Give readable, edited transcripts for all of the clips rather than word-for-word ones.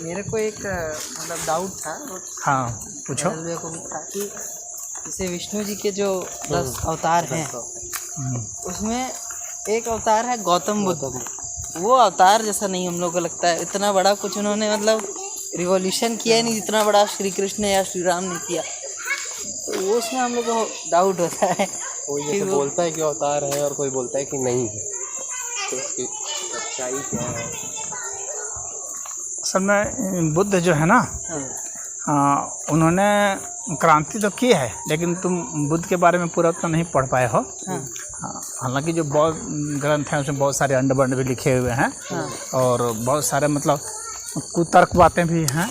मेरे को एक मतलब डाउट था। हाँ पूछो। मेरे को भी था कि जैसे विष्णु जी के जो 10 अवतार हैं उसमें एक अवतार है गौतम बुद्ध। वो अवतार जैसा नहीं हम लोग को लगता है, इतना बड़ा कुछ उन्होंने मतलब रिवॉल्यूशन किया ही नहीं जितना बड़ा श्री कृष्ण या श्री राम ने किया। तो वो उसमें हम लोग को डाउट होता है। कोई जैसे बोलता है कि अवतार है और कोई बोलता है कि नहीं है, तो उसकी सच्चाई क्या है? असल में बुद्ध जो है ना, उन्होंने क्रांति तो की है, लेकिन तुम बुद्ध के बारे में पूरा उतना नहीं पढ़ पाए हो। हालांकि जो बौद्ध ग्रंथ हैं उसमें बहुत सारे अंडवर्ण भी लिखे हुए हैं और बहुत सारे मतलब कुतर्क बातें भी हैं।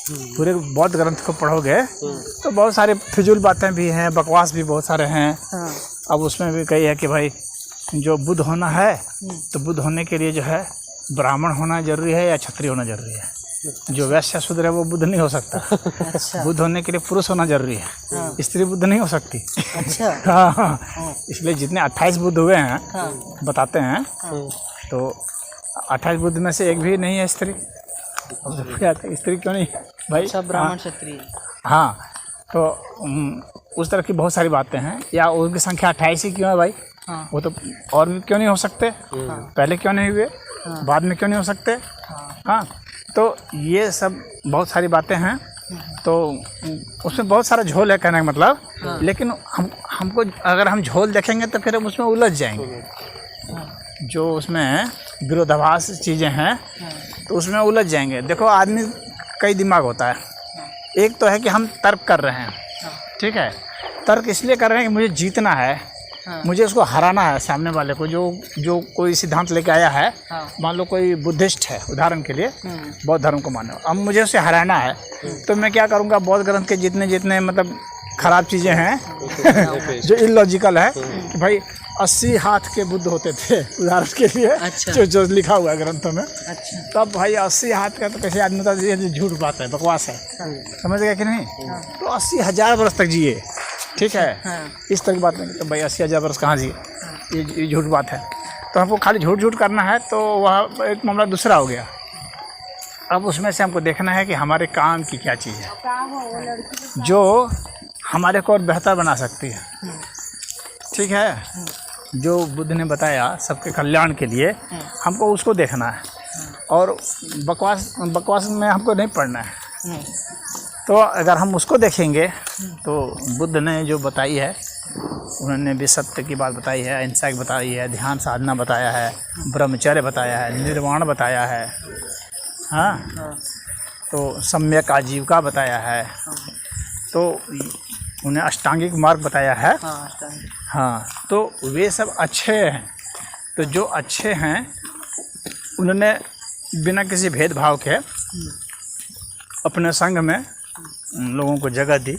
पूरे बौद्ध ग्रंथ को पढ़ोगे तो बहुत सारे फिजूल बातें भी हैं, बकवास भी बहुत सारे हैं। अब उसमें भी कही है कि भाई जो बुद्ध होना है तो बुद्ध होने के लिए जो है ब्राह्मण होना जरूरी है या क्षत्रिय होना जरूरी है। जो वैश्य शूद्र है वो बुद्ध नहीं हो सकता। अच्छा। बुद्ध होने के लिए पुरुष होना जरूरी है, स्त्री बुद्ध नहीं हो सकती। अच्छा। हाँ, इसलिए जितने 28 बुद्ध हुए हैं बताते हैं, तो 28 बुद्ध में से एक भी नहीं है स्त्री। स्त्री क्यों नहीं भाई? सब ब्राह्मण क्षत्रिय। हाँ, तो उस तरह की बहुत सारी बातें हैं। या उनकी संख्या 28 ही क्यों है भाई? वो तो और भी क्यों नहीं हो सकते? पहले क्यों नहीं हुए? बाद में क्यों नहीं हो सकते? हाँ, तो ये सब बहुत सारी बातें हैं। तो उसमें बहुत सारा झोल है कहने का मतलब। लेकिन हमको अगर हम झोल देखेंगे तो फिर हम उसमें उलझ जाएंगे। जो उसमें विरोधाभास चीज़ें हैं तो उसमें उलझ जाएंगे। देखो, आदमी कई दिमाग होता है। एक तो है कि हम तर्क कर रहे हैं, ठीक है, तर्क इसलिए कर रहे हैं कि मुझे जीतना है, मुझे उसको हराना है सामने वाले को। जो कोई सिद्धांत लेके आया है, मान लो कोई बुद्धिस्ट है उदाहरण के लिए, बौद्ध धर्म को मानो, अब मुझे उसे हराना है तो मैं क्या करूँगा? बौद्ध ग्रंथ के जितने मतलब ख़राब चीज़ें हैं जो इलॉजिकल है कि भाई 80 हाथ के बुद्ध होते थे उदाहरण के लिए। अच्छा। जो लिखा हुआ है ग्रंथों में। अच्छा। तब भाई 80 हाथ का तो कैसे आदमी होता है? ये झूठ बात है, बकवास है। समझ गया कि नहीं? तो 80,000 वर्ष तक जिए, ठीक है। इस तरह की बात नहीं। तो भाई 80,000 वर्ष कहाँ जिए? ये झूठ बात है। तो हमको खाली झूठ करना है, तो वह एक मामला दूसरा हो गया। अब उसमें से हमको देखना है कि हमारे काम की क्या चीज़ है जो हमारे को और बेहतर बना सकती है, ठीक है। जो बुद्ध ने बताया सबके कल्याण के लिए, हमको उसको देखना है और बकवास में हमको नहीं पड़ना है। तो अगर हम उसको देखेंगे तो बुद्ध ने जो बताई है, उन्होंने भी सत्य की बात बताई है, अहिंसा की बताई है, ध्यान साधना बताया है, ब्रह्मचर्य बताया है, निर्वाण बताया है, हाँ, तो सम्यक आजीविका बताया है, तो उन्हें अष्टांगिक मार्ग बताया है। हाँ, तो वे सब अच्छे हैं। तो जो अच्छे हैं उन्होंने बिना किसी भेदभाव के अपने संग में लोगों को जगह दी,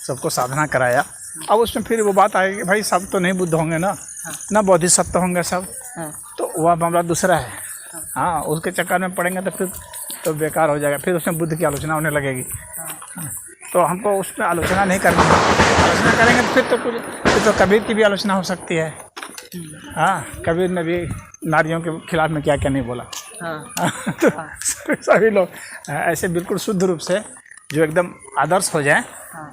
सबको साधना कराया। अब उसमें फिर वो बात आएगी, भाई सब तो नहीं बुद्ध होंगे ना बोधिसत्व होंगे सब, तो वह मामला दूसरा है। हाँ, उसके चक्कर में पड़ेंगे तो फिर तो बेकार हो जाएगा, फिर उसमें बुद्ध की आलोचना होने लगेगी। तो हमको उस पर आलोचना नहीं करनी है। आलोचना करेंगे तो फिर तो कबीर की भी आलोचना हो सकती है। हाँ, कबीर ने भी नारियों के खिलाफ में क्या क्या नहीं बोला। तो सभी लोग ऐसे बिल्कुल शुद्ध रूप से जो एकदम आदर्श हो जाए,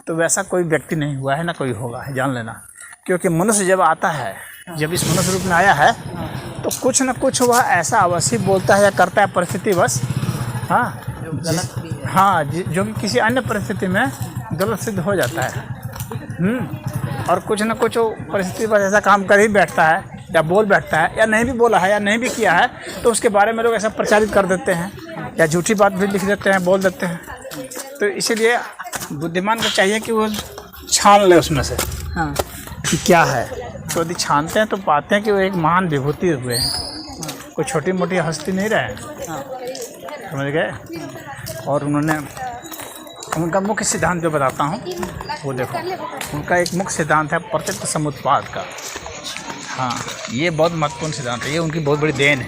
तो वैसा कोई व्यक्ति नहीं हुआ है, ना कोई होगा, जान लेना। क्योंकि मनुष्य जब आता है, जब इस मनुष्य रूप में आया है, तो कुछ न कुछ वह ऐसा अवश्य बोलता है या करता है परिस्थिति बस, हाँ, हाँ, जो कि किसी अन्य परिस्थिति में गलत सिद्ध हो जाता है। और कुछ न कुछ परिस्थिति बस ऐसा काम कर ही बैठता है या बोल बैठता है, या नहीं भी बोला है या नहीं भी किया है, तो उसके बारे में लोग ऐसा प्रचारित कर देते हैं या झूठी बात भी लिख देते हैं, बोल देते हैं। तो इसीलिए बुद्धिमान को चाहिए कि वो छान ले उसमें से कि क्या है। तो यदि छानते हैं तो पाते हैं कि वो एक महान विभूति हुए हैं, कोई छोटी मोटी हस्ती नहीं रहे, समझ गए। और उन्होंने उनका मुख्य सिद्धांत जो बताता हूँ वो देखो, उनका एक मुख्य सिद्धांत है प्रत्यक्ष समुत्पाद का। हाँ, ये बहुत महत्वपूर्ण सिद्धांत है, ये उनकी बहुत बड़ी देन है।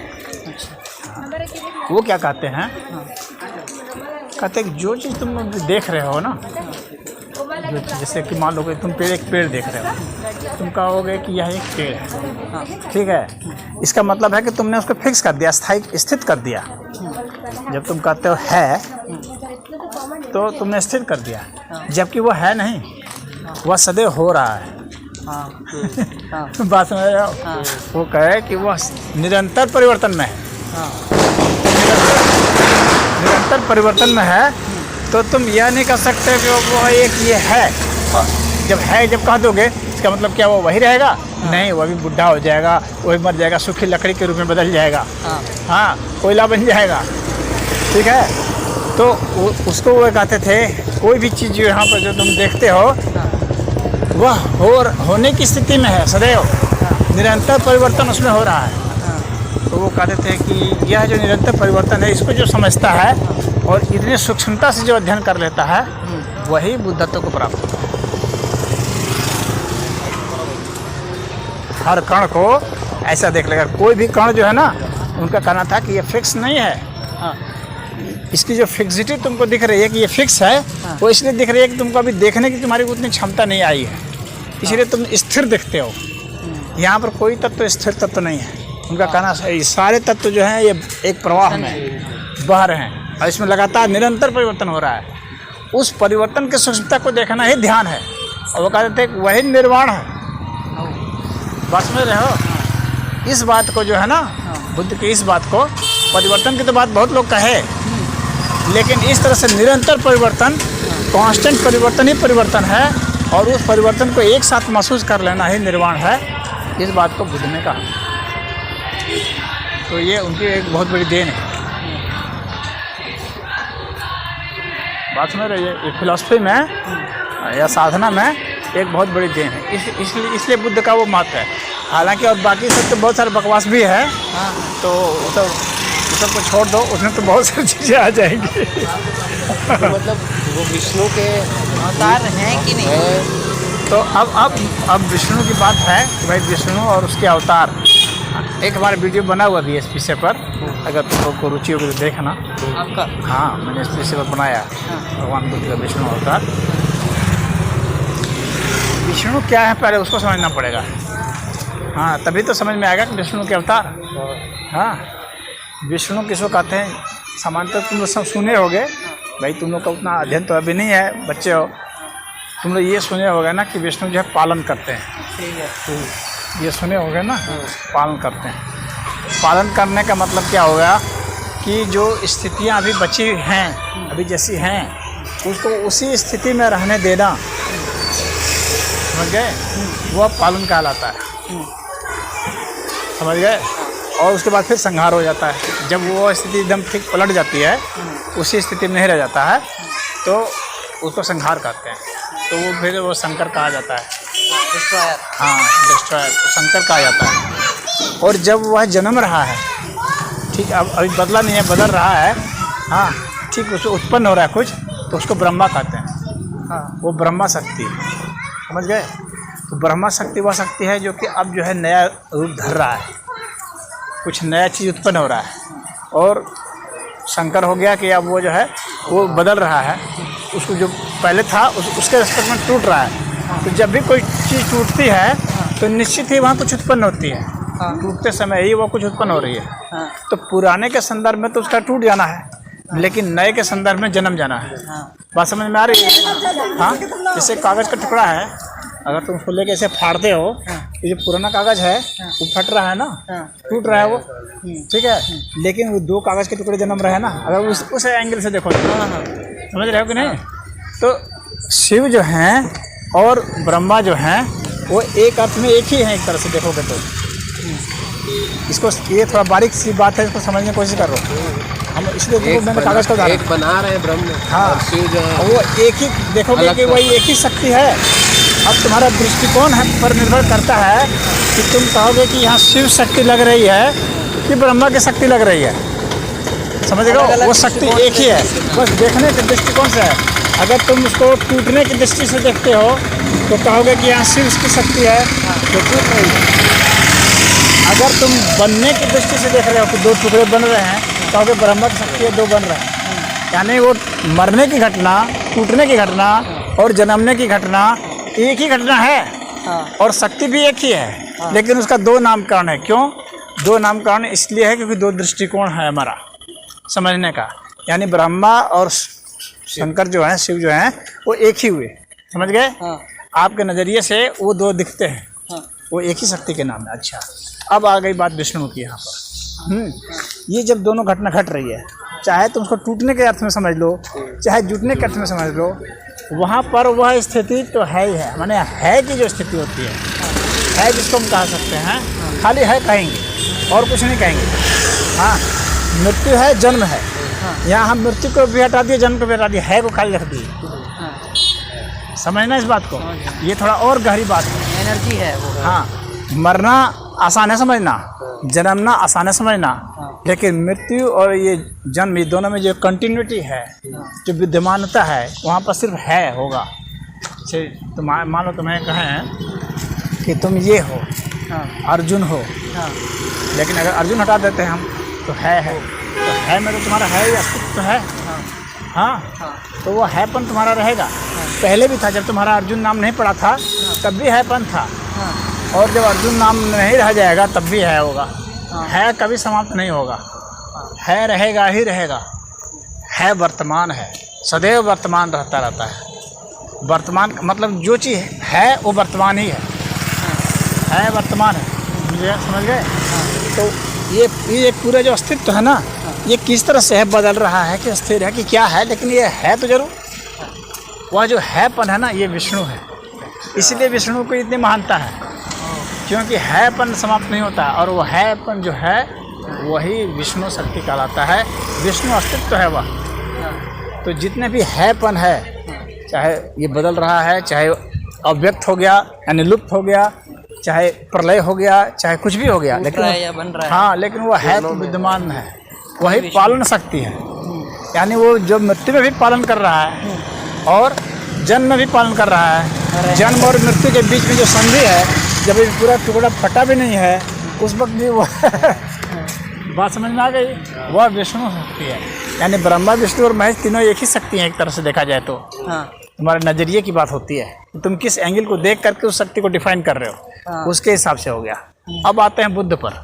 हाँ, वो क्या कहते हैं? कहते हैं कि जो चीज़ तुम देख रहे हो ना, जो जैसे कि मान लो कि तुम एक पेड़ देख रहे हो, तुम कहोगे कि यह एक पेड़ है, ठीक है। इसका मतलब है कि तुमने उसको फिक्स कर दिया, स्थायी स्थित कर दिया, जब तुम कहते हो है तो तुमने स्थिर कर दिया, जबकि वो है नहीं, वह सदैव हो रहा है। बात समझ रहे हो? वो कहे कि वह निरंतर परिवर्तन में है। निरंतर परिवर्तन में है तो तुम यह नहीं कह सकते कि वो एक ये है। जब कह दोगे इसका मतलब क्या वो वही रहेगा? नहीं, वो भी बुढ़ा हो जाएगा, वही मर जाएगा, सूखी लकड़ी के रूप में बदल जाएगा। हाँ, कोयला बन जाएगा। ठीक है, तो उसको वो कहते थे कोई भी चीज़ जो यहाँ पर जो तुम देखते हो वह होने की स्थिति में है सदैव, निरंतर परिवर्तन उसमें हो रहा है। तो वो कहते थे कि यह जो निरंतर परिवर्तन है इसको जो समझता है और इतनी सूक्ष्मता से जो अध्ययन कर लेता है वही बुद्धत्व को प्राप्त होता है। हर कण को ऐसा देख लेगा। कोई भी कण जो है ना, उनका कहना था कि ये फिक्स नहीं है। इसकी जो फिक्सिटी तुमको दिख रही है कि ये फिक्स है, वो इसलिए दिख रही है कि तुमको अभी देखने की तुम्हारी उतनी क्षमता नहीं आई है, इसलिए तुम स्थिर दिखते हो। यहाँ पर कोई तत्व स्थिर तत्व नहीं है। उनका कहना है सारे तत्व जो हैं ये एक प्रवाह में बह रहे हैं और इसमें लगातार निरंतर परिवर्तन हो रहा है। उस परिवर्तन की सूक्ष्मता को देखना ही ध्यान है। और वो कहते थे वही निर्वाण है। बस में रहो इस बात को जो है ना, बुद्ध की इस बात को, परिवर्तन की तो बात बहुत लोग कहे, लेकिन इस तरह से निरंतर परिवर्तन, कांस्टेंट परिवर्तन ही परिवर्तन है और उस परिवर्तन को एक साथ महसूस कर लेना ही निर्वाण है। इस बात को बुद्ध ने कहा। तो ये उनकी एक बहुत बड़ी देन है। बात समझ रही है? ये फिलॉसफी में या साधना में एक बहुत बड़ी देन है। इसलिए बुद्ध का वो महत्व है। हालांकि और बाकी सब तो बहुत सारे बकवास भी है, तो सबको छोड़ दो, उसमें तो बहुत सारी चीज़ें आ जाएंगी। तो मतलब वो विष्णु के अवतार हैं कि नहीं? तो अब विष्णु की बात है कि भाई विष्णु और उसके अवतार। एक हमारा वीडियो बना हुआ भी है इस विषय पर, अगर तुमको रुचि होगी तो देखना। आपका? हाँ, मैंने इस विषय पर बनाया भगवान बुद्ध का विष्णु अवतार। विष्णु क्या है पहले उसको समझना पड़ेगा। हाँ, तभी तो समझ में आएगा कि विष्णु के अवतार। हाँ, विष्णु किसको कहते हैं? सामान्यतः तुम लोग सब सुने होगे, भाई तुम लोग का उतना अध्ययन तो अभी नहीं है, बच्चे हो, तुम लोग ये सुने होगे ना कि विष्णु जो है पालन करते हैं। ये सुने होगे ना, पालन करते हैं। पालन करने का मतलब क्या होगा कि जो स्थितियाँ अभी बची हैं, अभी जैसी हैं, उसको उसी स्थिति में रहने देना, समझ गए? वह पालन कहलाता है। समझ गए? और उसके बाद फिर संहार हो जाता है। जब वो स्थिति एकदम ठीक पलट जाती है, उसी स्थिति में नहीं रह जाता है, तो उसको संहार कहते हैं। तो वो फिर वो शंकर कहा जाता है। डिस्ट्रॉयर। हाँ, डिस्ट्रॉयर, तो शंकर कहा जाता है। और जब वह जन्म रहा है, ठीक, अब अभी बदला नहीं है, बदल रहा है, हाँ ठीक, उसको उत्पन्न हो रहा है कुछ, तो उसको ब्रह्मा कहते हैं। हाँ, वो ब्रह्मा शक्ति है। समझ गए? तो ब्रह्मा शक्ति वह शक्ति है जो कि अब जो है नया रूप धर रहा है, कुछ नया चीज़ उत्पन्न हो रहा है। और शंकर हो गया कि अब वो जो है वो बदल रहा है, उसको जो पहले था उसके रिस्पेक्ट में टूट रहा है। तो जब भी कोई चीज़ टूटती है तो निश्चित ही वहाँ कुछ उत्पन्न होती है। टूटते समय ही वो कुछ उत्पन्न हो रही है। तो पुराने के संदर्भ में तो उसका टूट जाना है, लेकिन नए के संदर्भ में जन्म जाना है। बात समझ में आ रही है? हाँ, जैसे कागज़ का टुकड़ा है, अगर तुम उसको लेके ऐसे फाड़ते हो, ये जो पुराना कागज़ है वो फट रहा है ना, टूट रहा है वो, ठीक है, लेकिन वो दो कागज़ के टुकड़े जन्म रहे हैं ना, अगर उस एंगल से देखो, समझ रहे हो कि नहीं? तो शिव जो हैं और ब्रह्मा जो हैं वो एक अर्थ में एक ही हैं, एक तरह से देखोगे तो। इसको, ये थोड़ा बारीक सी बात है, इसको समझने की कोशिश कर रहे हो हम, इसलिए मैंने कागज़ का एक बना रहे हैं ब्रह्म। हाँ, शिव जो है वो एक ही देखोगे कि वही एक ही शक्ति है। अब तुम्हारा दृष्टिकोण है पर निर्भर करता है कि तुम कहोगे कि यहाँ शिव शक्ति लग रही है कि ब्रह्मा की शक्ति लग रही है। समझ गए? वो शक्ति एक ही है, बस देखने के दृष्टिकोण से है। अगर तुम उसको टूटने की दृष्टि से देखते हो तो कहोगे कि यहाँ शिव की शक्ति है जो टूट रही है। अगर तुम बनने की दृष्टि से देख रहे हो कि दो टुकड़े बन रहे हैं, कहोगे ब्रह्मा की शक्ति है, दो बन रहे हैं। यानी वो मरने की घटना, टूटने की घटना और जन्मने की घटना एक ही घटना है। और शक्ति भी एक ही है, लेकिन उसका दो नामकरण है। क्यों दो नामकरण? इसलिए है क्योंकि दो दृष्टिकोण है हमारा। समझने का। यानी ब्रह्मा और शंकर जो हैं, शिव जो हैं, वो एक ही हुए, समझ गए। हाँ आपके नज़रिए से वो दो दिखते हैं, हाँ वो एक ही शक्ति के नाम है। अच्छा, अब आ गई बात विष्णु की यहाँ पर। ये जब दोनों घटना घट रही है, चाहे तुम उसको टूटने के अर्थ में समझ लो, चाहे जुटने के अर्थ में समझ लो, वहाँ पर वह स्थिति तो है ही है। माने है कि जो स्थिति होती है जिसको हम कह सकते हैं, खाली है कहेंगे और कुछ नहीं कहेंगे। हाँ, मृत्यु है, जन्म है। यहाँ हम मृत्यु को भी हटा दिए, जन्म को भी हटा दिए, है को खाली रख दिए। समझना इस बात को, ये थोड़ा और गहरी बात है। एनर्जी है वो। हाँ, मरना आसान है समझना, जन्मना आसान है समझना, लेकिन मृत्यु और ये जन्म, ये दोनों में जो कंटिन्यूटी है, जो विद्यमानता है, वहाँ पर सिर्फ है होगा। तो मान लो तुम्हें कहें कि तुम ये हो, अर्जुन हो, लेकिन अगर अर्जुन हटा देते हैं हम तो है तो है में तो तुम्हारा है या अस्तित्व है। हाँ, तो वो हैपन तुम्हारा रहेगा। पहले भी था, जब तुम्हारा अर्जुन नाम नहीं पड़ा था तब भी हैपन था, और जब अर्जुन नाम नहीं रह जाएगा तब भी है होगा। है कभी समाप्त नहीं होगा, है रहेगा ही रहेगा। है वर्तमान है, सदैव वर्तमान रहता है। वर्तमान मतलब जो चीज़ है वो वर्तमान ही है वर्तमान है। मुझे समझ गए। तो ये पूरा जो अस्तित्व है ना, ये किस तरह से है, बदल रहा है कि स्थिर है कि क्या है, लेकिन ये है तो जरूर। वह जो हैपन है ना, ये विष्णु है। इसलिए विष्णु को इतनी महानता है, क्योंकि हैपन समाप्त नहीं होता, और वो हैपन जो है वही विष्णु शक्ति कहलाता है। विष्णु अस्तित्व है वह। तो जितने भी हैपन है, चाहे ये बदल रहा है, चाहे अव्यक्त हो गया यानी लुप्त हो गया, चाहे प्रलय हो गया, चाहे कुछ भी हो गया, लेकिन या बन रहा है। हाँ, लेकिन वो है तो विद्यमान है, वही पालन शक्ति है। यानी वो जो मृत्यु में भी पालन कर रहा है और जन्म में भी पालन कर रहा है। जन्म और मृत्यु के बीच में जो संधि है, जब ये पूरा टुकड़ा फटा भी नहीं है, उस वक्त भी वो बात समझ में आ गई, वह विष्णु शक्ति है। यानी ब्रह्मा, विष्णु और महेश तीनों एक ही शक्ति हैं एक तरह से देखा जाए तो। तुम्हारे नज़रिए की बात होती है, तुम किस एंगल को देख करके उस शक्ति को डिफाइन कर रहे हो, उसके हिसाब से हो गया। अब आते हैं बुद्ध पर।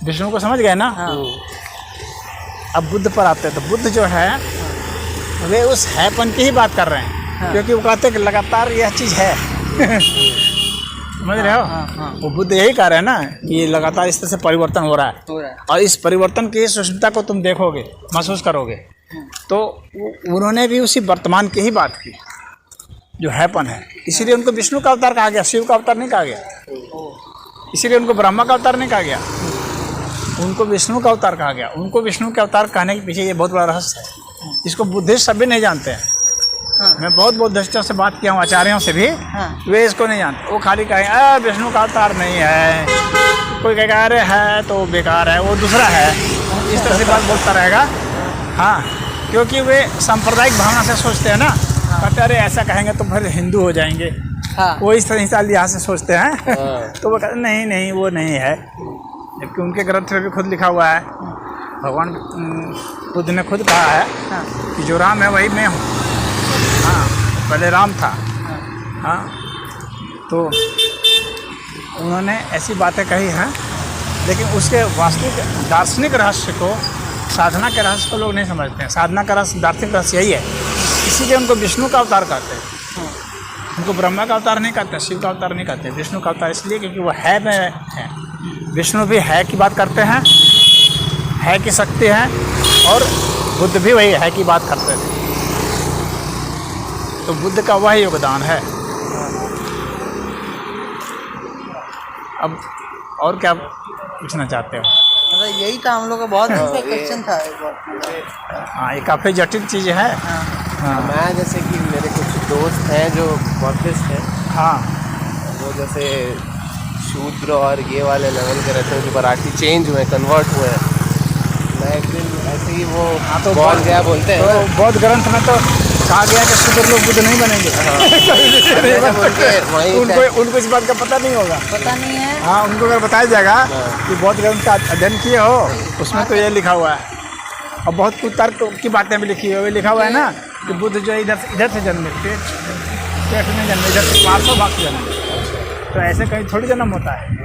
विष्णु को समझ गए ना। अब बुद्ध पर आते हैं, तो बुद्ध जो है वे उस हैपन की ही बात कर रहे हैं, क्योंकि वो कहते हैं कि लगातार यह चीज़ है। समझ रहे हो। वो बुद्ध यही कह रहे हैं ना कि ये लगातार इस तरह से परिवर्तन हो रहा है, और इस परिवर्तन की सूक्ष्मता को तुम देखोगे, महसूस करोगे। तो उन्होंने भी उसी वर्तमान की ही बात की, जो हैपन है। इसीलिए उनको विष्णु का अवतार कहा गया, शिव का अवतार नहीं कहा गया। इसीलिए उनको ब्रह्मा का अवतार नहीं कहा गया, उनको विष्णु का अवतार कहा गया। उनको विष्णु के अवतार कहने के पीछे ये बहुत बड़ा रहस्य है, इसको बुद्धिस्ट सभी नहीं जानते हैं। मैं बहुत बुद्धिस्टों से बात किया हूँ, आचार्यों से भी, वे इसको नहीं जानते। वो खाली कहें विष्णु का अवतार नहीं है, कोई कहेगा अरे है तो बेकार है, वो दूसरा है, इस तरह से बात बोलता रहेगा। हाँ, क्योंकि वे सांप्रदायिक भावना से सोचते हैं ना, कहते अरे ऐसा कहेंगे तो फिर हिंदू हो जाएंगे। वो इस तरह लिहाज से सोचते हैं। तो वो कहते नहीं वो नहीं है, जबकि उनके ग्रंथ में भी खुद लिखा हुआ है, भगवान बुद्ध ने खुद कहा है कि जो राम है वही मैं हूँ। हाँ, पहले राम था। हाँ, तो उन्होंने ऐसी बातें कही हैं, लेकिन उसके वास्तविक दार्शनिक रहस्य को, साधना के रहस्य को लोग नहीं समझते हैं। साधना का रहस्य, दार्शनिक रहस्य यही है, इसीलिए उनको विष्णु का अवतार कहते हैं। उनको ब्रह्मा का अवतार नहीं कहते, शिव का अवतार नहीं कहते, विष्णु का अवतार इसलिए क्योंकि वो है में है। विष्णु भी है की बात करते हैं, है की शक्ति है, और बुद्ध भी वही है की बात करते थे। तो बुद्ध का वही योगदान है। अब और क्या पूछना चाहते हो? मतलब यही था हम लोग का, बहुत अच्छा क्वेश्चन था एक बार। हाँ, ये काफ़ी जटिल चीज़ है। हाँ, मैं जैसे कि मेरे कुछ दोस्त हैं जो बौद्धिस्ट हैं। हाँ, वो जैसे शूद्र और ये वाले लेवल के रहते हैं, जो मराठी चेंज हुए, कन्वर्ट हुए हैं। मैं एक दिन ऐसे ही वो तो बोल गया, बोलते हैं तो बौद्ध ग्रंथ में तो कहा गया कि शूद्र लोग बुद्ध नहीं बनेंगे। उनको इस बात का पता नहीं होगा, पता नहीं है। हाँ, उनको अगर बताया जाएगा कि बौद्ध ग्रंथ का अध्ययन किए हो, उसमें तो ये लिखा हुआ है, और बहुत कुछ तर्क की बातें भी लिखी हुई, लिखा हुआ है ना कि बुद्ध जो इधर से जन्मे, पेट में जन्मे, इधर से 500 भाग से जन्मे। तो ऐसे कहीं थोड़ी जन्म होता है।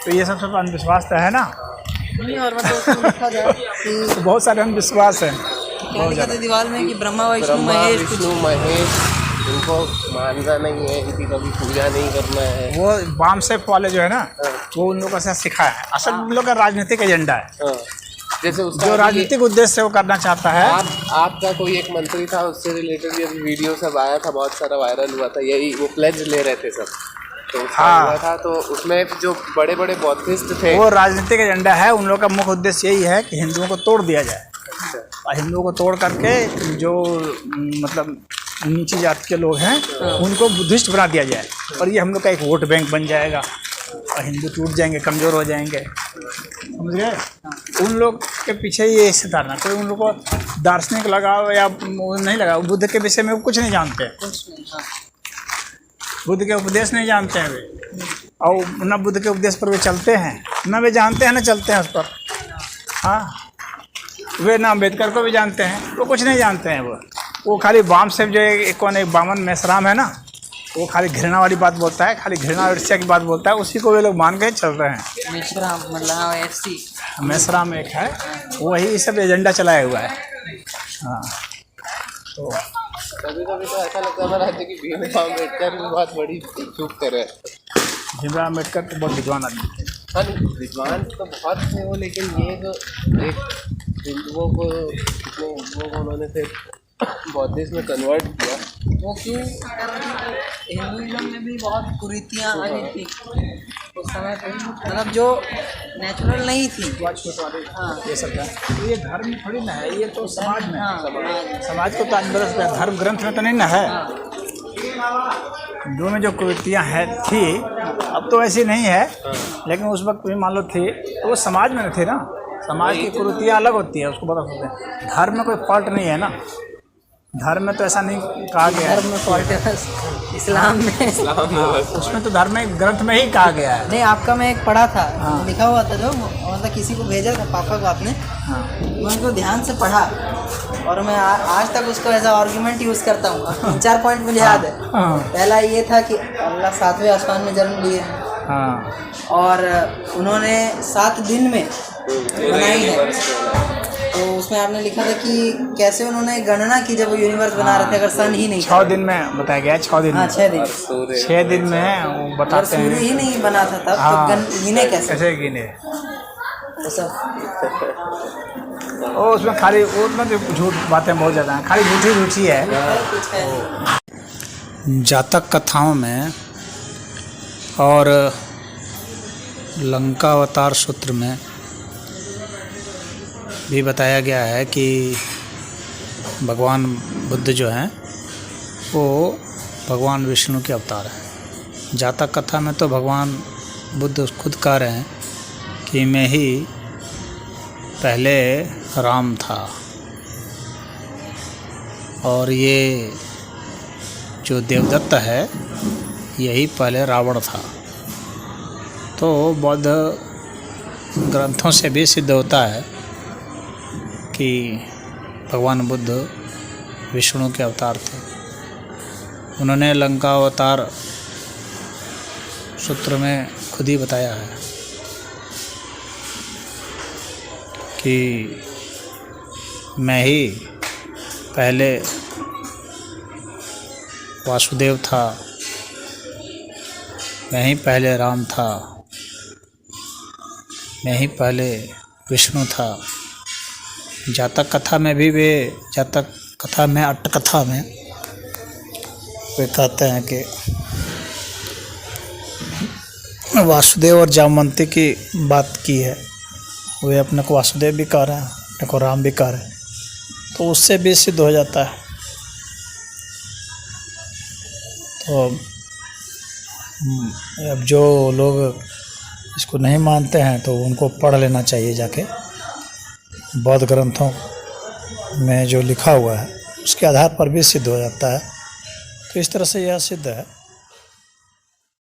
तो ये सब अंधविश्वास तो है ना। नहीं, और मतलब उसमें लिखा था कि तो बहुत सारे अंधविश्वास हैं। क्या लिखा था दीवार में कि ब्रह्मा विष्णु ब्रह्मा महेश कुछ विष्णु महेश इनको मानना नहीं है, इनकी कभी पूजा नहीं करना है। वो वामसेफ वाले जो है ना, वो उन लोगों का ऐसा सिखाया है। असल में उन लोगों का राजनीतिक एजेंडा है, हाँ, जैसे उसका जो अभी राजनीतिक उद्देश्य से वो करना चाहता है। आपका कोई एक मंत्री था, उससे रिलेटेड भी अभी वीडियो सब आया था, बहुत सारा वायरल हुआ था, यही वो प्लेज ले रहे थे सब, तो उसका हाँ। हुआ था। तो उसमें जो बड़े बड़े बौद्धिस्ट थे, वो राजनीतिक एजेंडा है। उन लोगों का मुख्य उद्देश्य यही है कि हिंदुओं को तोड़ दिया जाए, और हिंदुओं को तोड़ करके जो मतलब नीची जात के लोग हैं उनको बुद्धिस्ट बना दिया जाए, और ये हम लोग का एक वोट बैंक बन जाएगा, और हिंदू टूट जाएंगे, कमज़ोर हो जाएंगे। समझ गए? उन लोग के पीछे ये इस धारणा, कोई उन लोग को दार्शनिक लगाओ या वो नहीं लगाओ, बुद्ध के विषय में वो कुछ नहीं जानते हैं, बुद्ध के उपदेश नहीं जानते हैं वे, और न बुद्ध के उपदेश पर वे चलते हैं, न वे जानते हैं न चलते हैं उस पर। हाँ, वे ना अम्बेडकर को भी जानते हैं, वो कुछ नहीं जानते हैं। वो खाली वामसेफ जो एक कौन एक बामन मेसराम है ना, वो खाली घृणा वाली बात बोलता है, खाली घृणा और ईर्ष्या की बात बोलता है, उसी को वे लोग मान के चल रहे हैं। मेश्राम मतलब ऐसी मेसराम एक है, वही सब एजेंडा चलाया हुआ है। हाँ, तो कभी कभी तो ऐसा लगता है महाराज जी की भीमराव अम्बेडकर भी बहुत बड़ी चूक करे। भीमराव अम्बेडकर तो बहुत विद्वान आदमी थे। हाँ, विद्वान तो बहुत थे वो, लेकिन ये जो एक हिंदुओं को कितने हिंदुओं को उन्होंने फिर बौद्धिस्ट में कन्वर्ट किया, वो क्यों हिंदुइज्म में भी बहुत कुरीतियाँ आई थी उस समय पे, मतलब जो नेचुरल नहीं थी। हाँ, ये सब है, तो ये धर्म में थोड़ी ना है, ये तो समाज में है। हाँ, समाज को तो आज धर्म ग्रंथ में तो नहीं ना है। हिंदुओं में जो कुरीतियाँ है थी, अब तो ऐसी नहीं है, लेकिन उस वक्त भी मान लो थी, तो वो समाज में थे ना। समाज की कुरीतियाँ अलग होती है, उसको बता सकते हैं। धर्म में कोई फॉल्ट नहीं है ना, धर्म में तो ऐसा नहीं कहा गया है। धर्म में फॉल्ट है बस इस्लाम में। उसमें तो धर्म में ग्रंथ में ही कहा गया है। नहीं, आपका मैं एक पढ़ा था, हाँ। लिखा हुआ था जो मतलब किसी को भेजा था पापा को आपने, हाँ, मैं उनको ध्यान से पढ़ा, और मैं आज तक उसको एज आर्गूमेंट यूज़ करता हूँ। 4 पॉइंट मुझे याद है। हाँ, पहला ये था कि अल्लाह 7वें आसमान में जन्म लिए, हाँ, और उन्होंने 7 दिन में बनाई है। तो उसमें आपने लिखा था कि कैसे उन्होंने गणना की जब वो यूनिवर्स बना रहे थे, अगर सन ही नहीं 6 दिन में बताया गया है। 6 दिन हाँ, में, 6 दिन। 6 दिन में वो अगर बताते सूर्य हैं। ही नहीं बना था तब हाँ, तो गिने कैसे? कैसे गिने? तो सब वो उसमें खाली उसमें तो झूठ बातें बहुत ज़्यादा हैं, खाली झूठी है। कुछ है। जातक कथाओं में और लंका अवतार सूत्र में भी बताया गया है कि भगवान बुद्ध जो हैं वो भगवान विष्णु के अवतार हैं। जातक कथा में तो भगवान बुद्ध खुद कह रहे हैं कि मैं ही पहले राम था, और ये जो देवदत्त है यही पहले रावण था। तो बौद्ध ग्रंथों से भी सिद्ध होता है कि भगवान बुद्ध विष्णु के अवतार थे। उन्होंने लंका अवतार सूत्र में खुद ही बताया है कि मैं ही पहले वासुदेव था, मैं ही पहले राम था, मैं ही पहले विष्णु था। जातक कथा में भी वे जातक कथा में अट्टकथा में वे कहते हैं कि वासुदेव और जामवंती की बात की है। वे अपने को वासुदेव भी कह रहे हैं, अपने को राम भी कह रहे हैं, तो उससे भी सिद्ध हो जाता है। तो अब जो लोग इसको नहीं मानते हैं तो उनको पढ़ लेना चाहिए जाके, बौद्ध ग्रंथों में जो लिखा हुआ है उसके आधार पर भी सिद्ध हो जाता है। तो इस तरह से यह सिद्ध है।